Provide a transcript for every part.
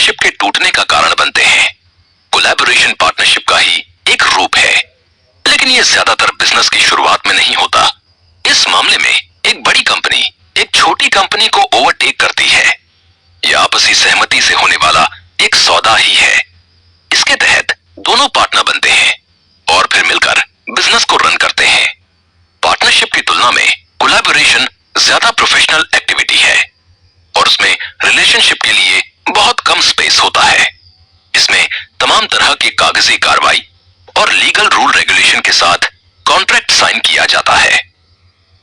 Partnership के टूटने का कारण बनते हैं। कोलैबोरेशन पार्टनरशिप का ही एक रूप है, लेकिन यह ज्यादातर बिजनेस की शुरुआत में नहीं होता। इस मामले में एक बड़ी कंपनी एक छोटी कंपनी को ओवरटेक करती है। यह आपसी सहमति से होने वाला एक सौदा ही है। इसके तहत दोनों पार्टनर बनते हैं और फिर मिलकर बिजनेस को रन करते हैं। पार्टनरशिप की तुलना में कोलैबोरेशन ज्यादा प्रोफेशनल एक्टिविटी है और उसमें रिलेशनशिप के लिए बहुत कम स्पेस होता है। इसमें तमाम तरह की कागजी कार्रवाई और लीगल रूल रेगुलेशन के साथ कॉन्ट्रैक्ट साइन किया जाता है।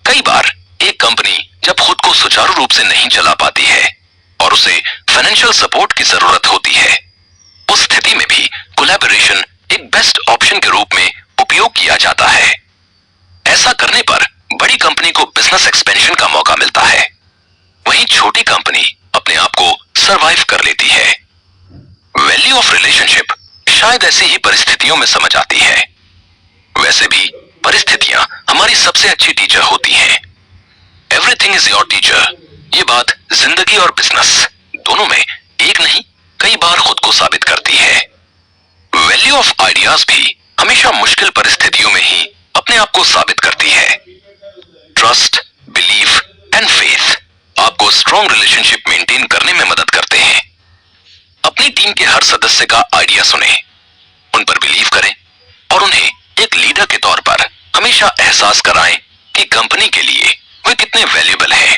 कई बार एक कंपनी जब खुद को सुचारू रूप से नहीं चला पाती है और उसे फाइनेंशियल सपोर्ट की जरूरत होती है, उस स्थिति में भी कोलैबोरेशन एक बेस्ट ऑप्शन के रूप में उपयोग किया जाता है। ऐसा करने पर बड़ी कंपनी को बिजनेस एक्सपेंशन का मौका मिलता है, वहीं छोटी कंपनी अपने आप को सरवाइव कर लेती है। वैल्यू ऑफ रिलेशनशिप शायद ऐसी ही परिस्थितियों में समझ आती है। वैसे भी परिस्थितियां हमारी सबसे अच्छी टीचर होती हैं। एवरीथिंग इज योर टीचर, ये बात जिंदगी और बिजनेस दोनों में एक नहीं कई बार खुद को साबित करती है। वैल्यू ऑफ आइडियाज भी हमेशा मुश्किल परिस्थितियों में ही अपने आप को साबित करती है। ट्रस्ट, बिलीफ एंड फेथ आपको स्ट्रॉन्ग रिलेशनशिप मेंटेन करने में मदद करते हैं। अपनी टीम के हर सदस्य का आइडिया सुने, उन पर बिलीव करें और उन्हें एक लीडर के तौर पर हमेशा एहसास कराएं कि कंपनी के लिए वे कितने वैल्यूएबल हैं।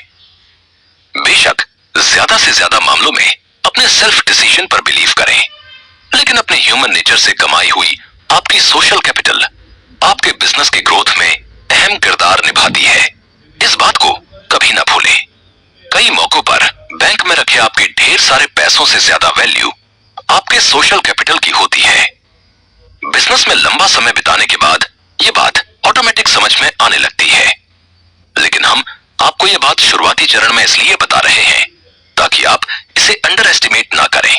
बेशक ज्यादा से ज्यादा मामलों में अपने सेल्फ डिसीजन पर बिलीव करें, लेकिन अपने ह्यूमन नेचर से कमाई हुई आपकी सोशल कैपिटल आपके बिजनेस के ग्रोथ में अहम किरदार निभाती है। इस बात को कभी ना भूलें। कई मौकों पर बैंक में रखे आपके ढेर सारे पैसों से ज्यादा वैल्यू आपके सोशल कैपिटल की होती है। बिजनेस में लंबा समय बिताने के बाद ये बात ऑटोमेटिक समझ में आने लगती है, लेकिन हम आपको ये बात शुरुआती चरण में इसलिए बता रहे हैं ताकि आप इसे अंडर एस्टिमेट ना करें।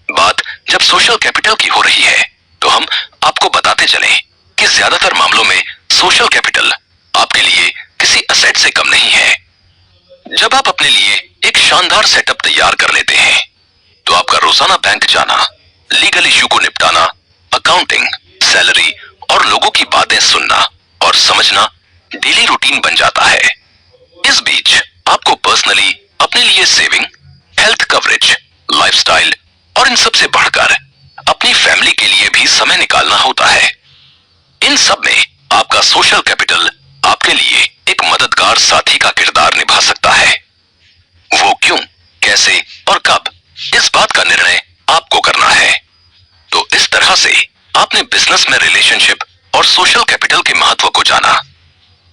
बात जब सोशल कैपिटल की हो रही है तो हम आपको बताते चलें कि ज्यादातर मामलों में सोशल कैपिटल आपके लिए किसी असेट से कम नहीं है। जब आप अपने लिए एक शानदार सेटअप तैयार कर लेते हैं तो आपका रोजाना बैंक जाना, लीगल इश्यू को निपटाना, अकाउंटिंग, सैलरी और लोगों की बातें सुनना और समझना डेली रूटीन बन जाता है। इस बीच आपको पर्सनली अपने लिए सेविंग, हेल्थ कवरेज, लाइफस्टाइल और इन सब से बढ़कर अपनी फैमिली के लिए भी समय निकालना होता है। इन सब में आपका सोशल कैपिटल आपके लिए एक मददगार साथी का किरदार निभा सकता है। वो क्यों, कैसे और कब, इस बात का निर्णय आपको करना है। तो इस तरह से आपने बिजनेस में रिलेशनशिप और सोशल कैपिटल के महत्व को जाना।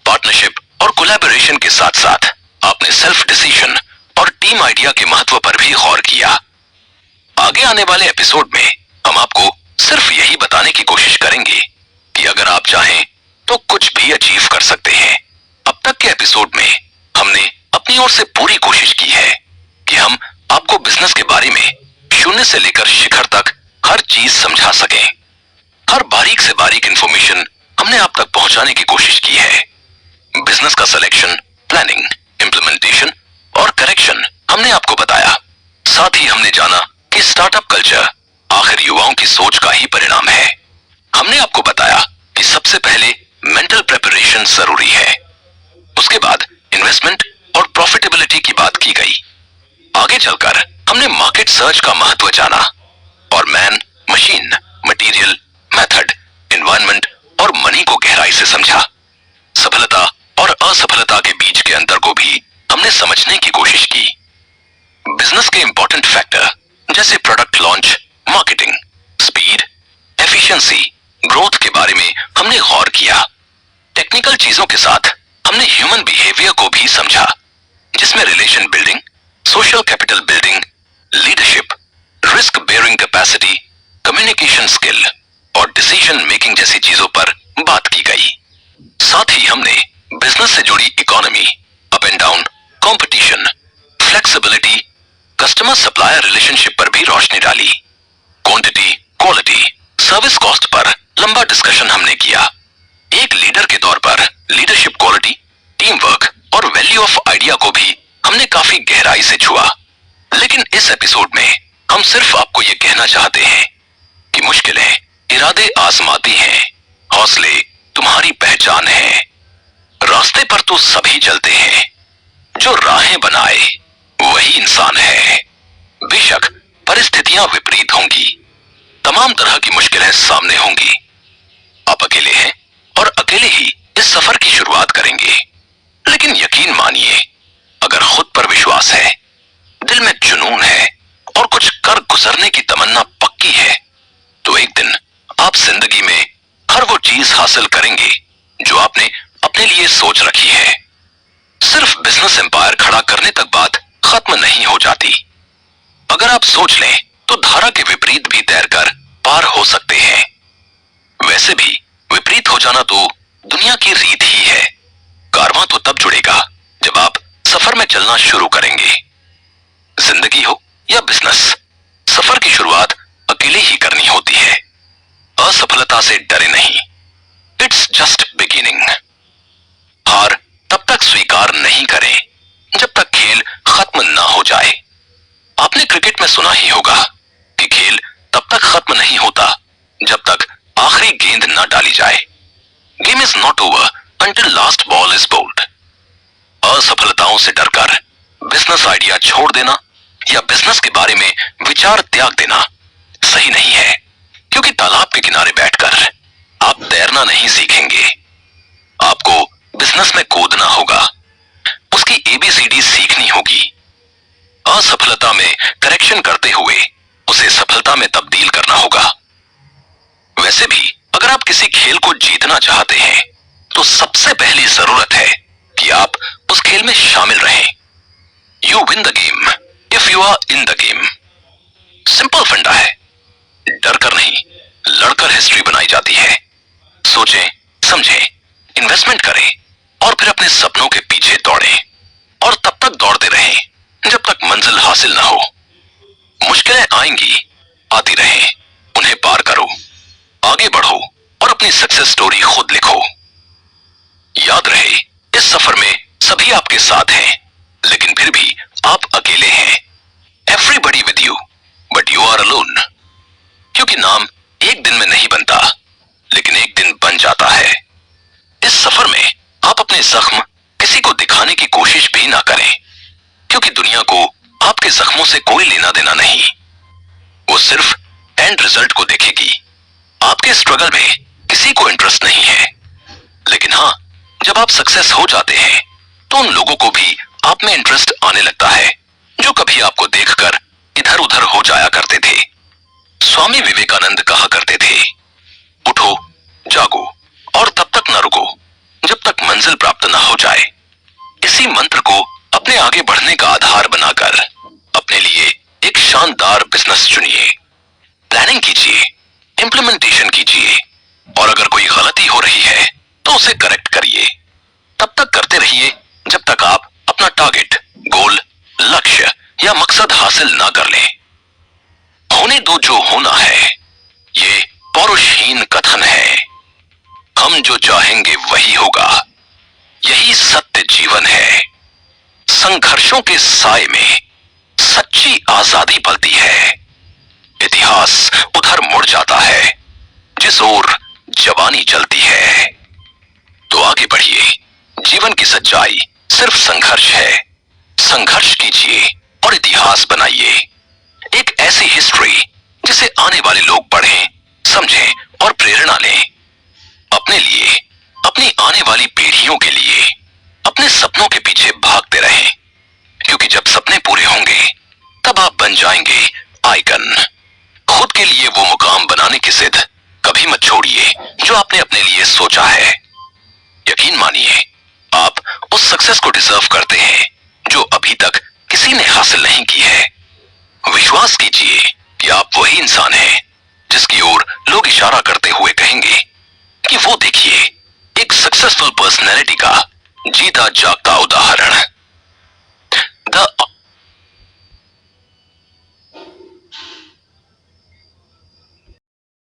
पार्टनरशिप और कोलैबोरेशन के साथ साथ आपने सेल्फ डिसीजन और टीम आइडिया के महत्व पर भी गौर किया। आगे आने वाले एपिसोड में हम आपको सिर्फ यही बताने की कोशिश करेंगे कि अगर आप चाहें तो कुछ भी अचीव कर सकते हैं। अब तक के एपिसोड में हमने अपनी ओर से पूरी कोशिश की है कि हम आपको बिजनेस के बारे में शून्य से लेकर शिखर तक हर चीज समझा सकें। हर बारीक से बारीक इंफॉर्मेशन हमने आप तक पहुंचाने की कोशिश की है। बिजनेस का सिलेक्शन, प्लानिंग, इंप्लीमेंटेशन और करेक्शन हमने आपको बताया। साथ ही हमने जाना कि स्टार्टअप कल्चर आखिर युवाओं की सोच का ही परिणाम है। हमने आपको बताया कि सबसे पहले मेंटल प्रिपरेशन जरूरी है, उसके बाद इन्वेस्टमेंट और प्रॉफिटेबिलिटी की बात की गई। आगे चलकर हमने मार्केट सर्च का महत्व जाना और man, machine, material, method, environment और मनी को गहराई से समझा। सफलता और असफलता के बीच के अंतर को भी हमने समझने की कोशिश की। बिजनेस के इंपॉर्टेंट फैक्टर जैसे product launch, marketing, speed, efficiency, growth के बारे में हमने गौर किया। टेक्निकल चीजों के साथ हमने ह्यूमन बिहेवियर को भी समझा, जिसमें relation building, social capital building, leadership, risk bearing capacity, communication skill और डिसीजन मेकिंग जैसी चीजों पर बात की गई। साथ ही हमने बिजनेस से जुड़ी economy, up and down, competition, flexibility, customer supplier relationship पर भी रोशनी डाली। Quantity, quality, service cost per लंबा डिस्कशन हमने किया। एक लीडर के तौर पर लीडरशिप क्वालिटी, टीम वर्क और वैल्यू ऑफ आइडिया को भी हमने काफी गहराई से छुआ। लेकिन इस एपिसोड में हम सिर्फ आपको ये कहना चाहते हैं कि मुश्किलें इरादे आजमाती हैं, हौसले तुम्हारी पहचान है। रास्ते पर तो सभी चलते हैं, जो राहें बनाए वही इंसान है। बेशक परिस्थितियां विपरीत होंगी, तमाम तरह की मुश्किलें सामने होंगी। आप अकेले हैं और अकेले ही इस सफर की शुरुआत करेंगे। लेकिन यकीन मानिए, अगर खुद पर विश्वास है, दिल में जुनून है और कुछ कर गुजरने की तमन्ना पक्की है, तो एक दिन आप जिंदगी में हर वो चीज हासिल करेंगे जो आपने अपने लिए सोच रखी है। सिर्फ बिजनेस एम्पायर खड़ा करने तक बात खत्म नहीं हो जाती। अगर आप सोच लें तो धारा के विपरीत भी तैरकर पार हो सकते हैं। वैसे भी विपरीत हो जाना तो दुनिया की रीत ही है। कारवां तो तब जुड़ेगा जब आप सफर में चलना शुरू करेंगे। जिंदगी हो या बिजनेस, सफर की शुरुआत अकेले ही करनी होती है। असफलता से डरे नहीं, इट्स जस्ट बिगिनिंग। हार तब तक स्वीकार नहीं करें जब तक खेल खत्म ना हो जाए। आपने क्रिकेट में सुना ही होगा कि खेल तब तक खत्म नहीं होता जब तक आखिरी गेंद न डाली जाए। Game is not over until last ball is bowled. असफलताओं से डरकर बिजनेस आइडिया छोड़ देना या बिजनेस के बारे में विचार त्याग देना सही नहीं है, क्योंकि तालाब के किनारे बैठकर आप तैरना नहीं सीखेंगे। आपको बिजनेस में कूदना होगा, उसकी एबीसीडी सीखनी होगी। असफलता में करेक्शन करते हुए उसे सफलता में तब्दील करना होगा। वैसे भी अगर आप किसी खेल को जीतना चाहते हैं तो सबसे पहली जरूरत है कि आप उस खेल में शामिल रहें। You win the game if you are in the game. Simple funda है, डरकर नहीं लड़कर हिस्ट्री बनाई जाती है। सोचें, समझें, इन्वेस्टमेंट करें और फिर अपने सपनों के पीछे दौड़ें, और तब तक दौड़ते रहें जब तक मंजिल हासिल ना हो। मुश्किलें आएंगी, आती रहें, उन्हें पार करो, आगे बढ़ो और अपनी सक्सेस स्टोरी खुद लिखो। याद रहे, इस सफर में सभी आपके साथ हैं, लेकिन फिर भी आप अकेले हैं। Everybody with you but you are alone. क्योंकि नाम एक दिन में नहीं बनता, लेकिन एक दिन बन जाता है। इस सफर में आप अपने जख्म किसी को दिखाने की कोशिश भी ना करें, क्योंकि दुनिया को आपके जख्मों से कोई लेना देना नहीं। वो सिर्फ एंड रिजल्ट को देखेगी। आपके स्ट्रगल में किसी को इंटरेस्ट नहीं है। लेकिन हां, जब आप सक्सेस हो जाते हैं तो उन लोगों को भी आप में इंटरेस्ट आने लगता है जो कभी आपको देखकर इधर उधर हो जाया करते थे। स्वामी विवेकानंद कहा करते थे, उठो, जागो और तब तक न रुको जब तक मंजिल प्राप्त न हो जाए। इसी मंत्र को अपने आगे बढ़ने का आधार बनाकर अपने लिए एक शानदार बिजनेस चुनिए। प्लानिंग कीजिए, इंप्लीमेंटेशन कीजिए, और अगर कोई गलती हो रही है तो उसे करेक्ट करिए। तब तक करते रहिए जब तक आप अपना टारगेट, गोल, लक्ष्य या मकसद हासिल ना कर लें। होने दो जो होना है, ये पौरुषहीन कथन है। हम जो चाहेंगे वही होगा, यही सत्य जीवन है। संघर्षों के साए में सच्ची आजादी पलती है। इतिहास उधर मुड़ जाता है जिस ओर जवानी चलती है। तो आगे बढ़िए, जीवन की सच्चाई सिर्फ संघर्ष है। संघर्ष कीजिए और इतिहास बनाइए, एक ऐसी हिस्ट्री जिसे आने वाले लोग पढ़ें, समझें और प्रेरणा लें। अपने लिए, अपनी आने वाली पीढ़ियों के लिए अपने सपनों के पीछे भागते रहें, क्योंकि जब सपने पूरे होंगे तब आप बन जाएंगे आइकन। खुद के लिए वो मुकाम बनाने की जिद कभी मत छोड़िए जो आपने अपने लिए सोचा है। यकीन मानिए, आप उस सक्सेस को डिजर्व करते हैं जो अभी तक किसी ने हासिल नहीं की है। विश्वास कीजिए कि आप वही इंसान हैं जिसकी ओर लोग इशारा करते हुए कहेंगे कि वो देखिए, एक सक्सेसफुल पर्सनैलिटी का जीता जागता उदाहरण।